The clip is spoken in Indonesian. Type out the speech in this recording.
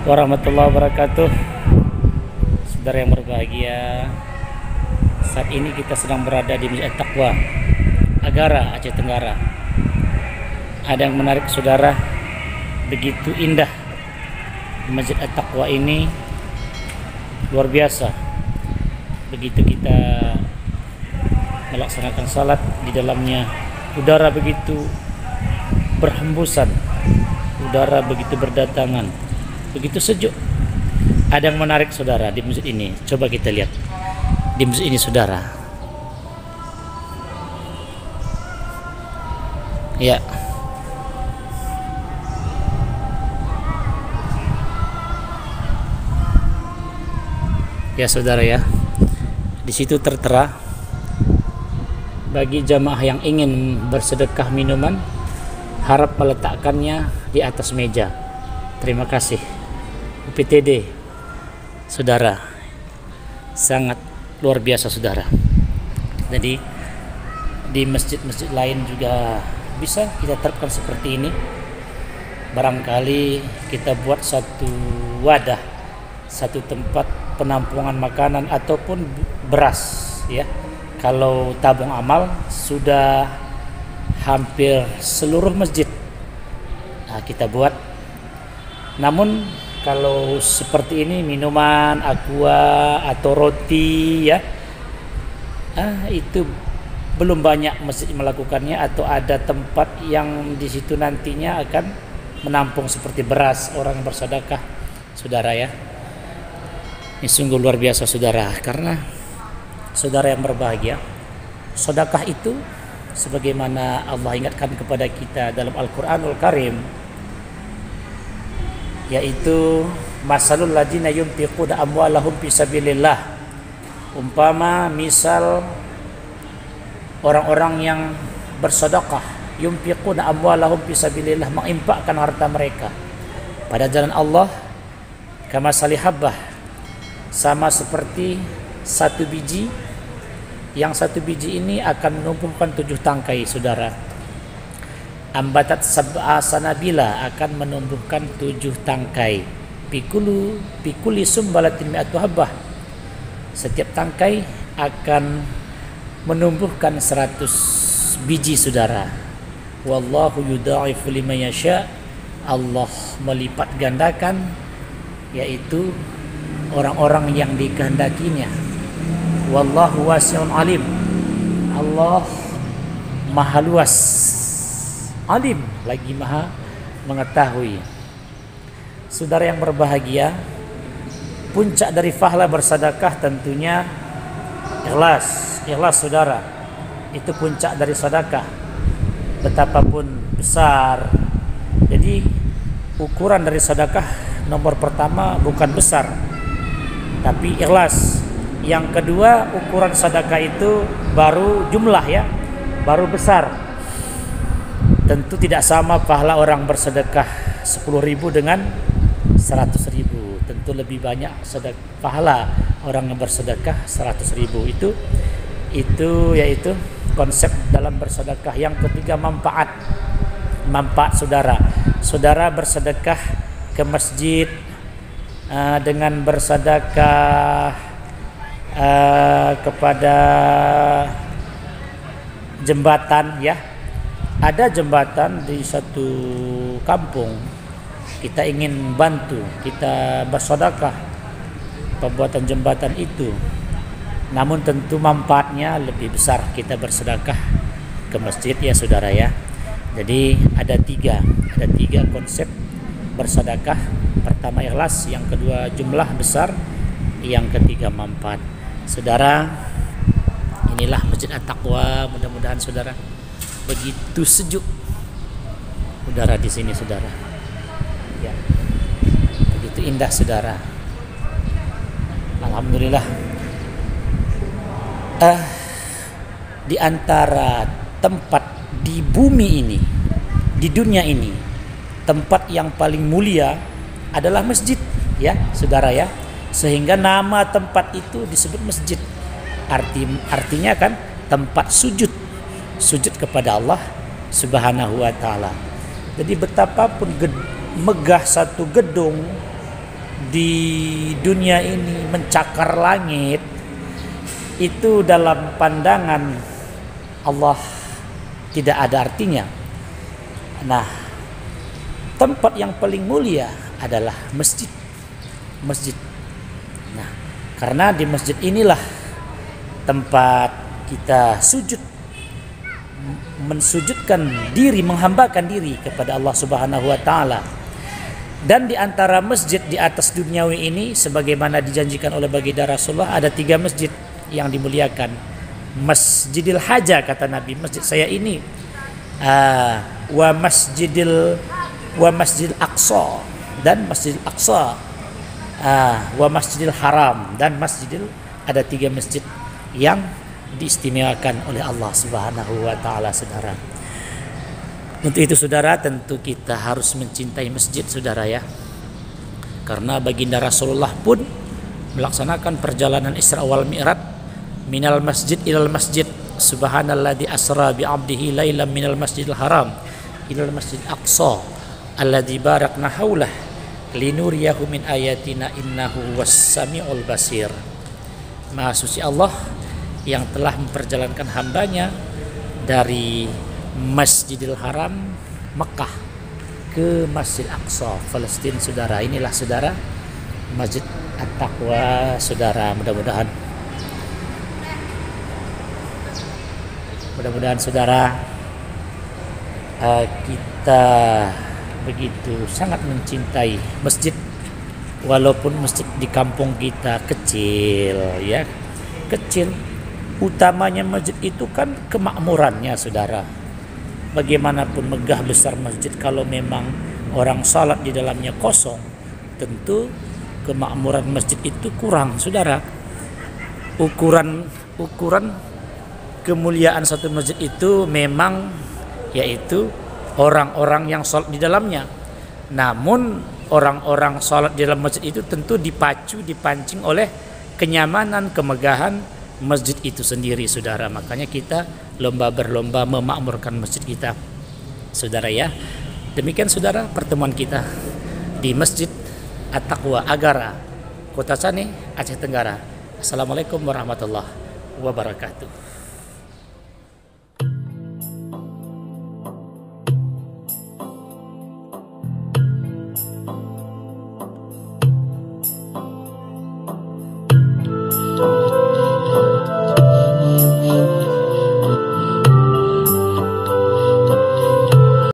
warahmatullahi wabarakatuh. Saudara yang berbahagia, saat ini kita sedang berada di Masjid At-Taqwa, Agara, Aceh Tenggara. Ada yang menarik saudara, begitu indah Masjid At-Taqwa ini, luar biasa. Begitu kita melaksanakan salat di dalamnya, udara begitu berhembusan, udara begitu berdatangan, begitu sejuk. Ada yang menarik saudara di masjid ini. Coba kita lihat di masjid ini saudara. Ya, ya saudara ya, di situ tertera bagi jamaah yang ingin bersedekah minuman, harap meletakkannya di atas meja. Terima kasih UPTD saudara, sangat luar biasa saudara. Jadi di masjid-masjid lain juga bisa kita terapkan seperti ini. Barangkali kita buat satu wadah, satu tempat penampungan makanan ataupun beras ya. Kalau tabung amal sudah hampir seluruh masjid kita buat. Namun kalau seperti ini, minuman aqua atau roti ya, itu belum banyak masjid melakukannya, atau ada tempat yang di situ nantinya akan menampung seperti beras orang yang bersedekah saudara ya. Ini sungguh luar biasa saudara, karena saudara yang berbahagia, sedekah itu sebagaimana Allah ingatkan kepada kita dalam Al-Qur'anul Karim, yaitu masalul ladzina yunfiquna amwalahum fisabilillah. Umpama misal orang-orang yang bersedekah, yunfiquna amwalahum fisabilillah, menginfakkan harta mereka pada jalan Allah, kama salihabbah, sama seperti satu biji, yang satu biji ini akan menumbuhkan 7 tangkai saudara. Ambatat sab'a sanabila, akan menumbuhkan 7 tangkai. Pikuli sumbalatin mi'atu habbah, setiap tangkai akan menumbuhkan 100 biji saudara. Wallahu yudha'ifu liman yasha, Allah melipat gandakan, yaitu orang-orang yang dikehendakinya. Wallahu wasi'un alim, Allah maha luas, alim lagi maha mengetahui. Saudara yang berbahagia, puncak dari pahala bersedekah tentunya ikhlas saudara. Itu puncak dari sedekah, betapapun besar. Jadi ukuran dari sedekah nomor pertama bukan besar, tapi ikhlas. Yang kedua, ukuran sedekah itu baru jumlah ya, baru besar. Tentu tidak sama pahala orang bersedekah 10.000 dengan 100.000. Tentu lebih banyak pahala orang yang bersedekah 100.000. Itu yaitu konsep dalam bersedekah. Yang ketiga, manfaat saudara. Saudara bersedekah ke masjid dengan bersedekah kepada jembatan ya. Ada jembatan di satu kampung, kita ingin bantu, kita bersedekah pembuatan jembatan itu. Namun tentu manfaatnya lebih besar kita bersedekah ke masjid ya saudara ya. Jadi ada tiga konsep bersedekah. Pertama ikhlas, yang kedua jumlah besar, yang ketiga manfaat. Saudara, inilah Masjid At-Taqwa. Mudah-mudahan saudara, begitu sejuk udara di sini saudara. Ya, begitu indah saudara. Alhamdulillah. Di antara tempat di bumi ini, di dunia ini, tempat yang paling mulia adalah masjid ya saudara ya. Sehingga nama tempat itu disebut masjid. Artinya kan tempat sujud kepada Allah Subhanahu wa ta'ala. Jadi betapapun megah satu gedung di dunia ini mencakar langit, itu dalam pandangan Allah tidak ada artinya. Nah, tempat yang paling mulia adalah masjid. Nah, karena di masjid inilah tempat kita sujud, mensujudkan diri, menghambakan diri kepada Allah Subhanahu wa taala. Dan di antara masjid di atas duniawi ini, sebagaimana dijanjikan oleh baginda Rasulullah, ada 3 masjid yang dimuliakan. Masjidil Haja, kata Nabi, masjid saya ini, wa Masjidil Aqsa, dan Masjidil Aqsa, wa Masjidil Haram, dan ada 3 masjid yang diistimewakan oleh Allah Subhanahu wa taala, saudara. Untuk itu, saudara, tentu kita harus mencintai masjid, saudara, ya. Karena baginda Rasulullah pun melaksanakan perjalanan Isra wal Mi'raj, minal masjid ilal masjid, subhanalladzi asra bi 'abdihi lailan minal masjidil haram ilal masjidil aqsa alladzi barakna haulah linuriyahu min ayatina innahu was-sami'ul basir. Maha suci Allah yang telah memperjalankan hambanya dari Masjidil Haram Mekah ke Masjid Aqsa Palestina, saudara. Inilah, saudara, Masjid At-Taqwa, saudara. Mudah-mudahan saudara, kita begitu sangat mencintai masjid, walaupun masjid di kampung kita kecil, ya, kecil. Utamanya masjid itu kan kemakmurannya, saudara. Bagaimanapun megah besar masjid, kalau memang orang salat di dalamnya kosong, tentu kemakmuran masjid itu kurang, saudara. Ukuran kemuliaan satu masjid itu memang yaitu orang-orang yang salat di dalamnya. Namun orang-orang salat di dalam masjid itu tentu dipancing oleh kenyamanan, kemegahan masjid itu sendiri, saudara. Makanya kita berlomba memakmurkan masjid kita, saudara, ya. Demikian, saudara, pertemuan kita di Masjid At-Taqwa Agara, Kota Sane, Aceh Tenggara. Assalamualaikum warahmatullahi wabarakatuh.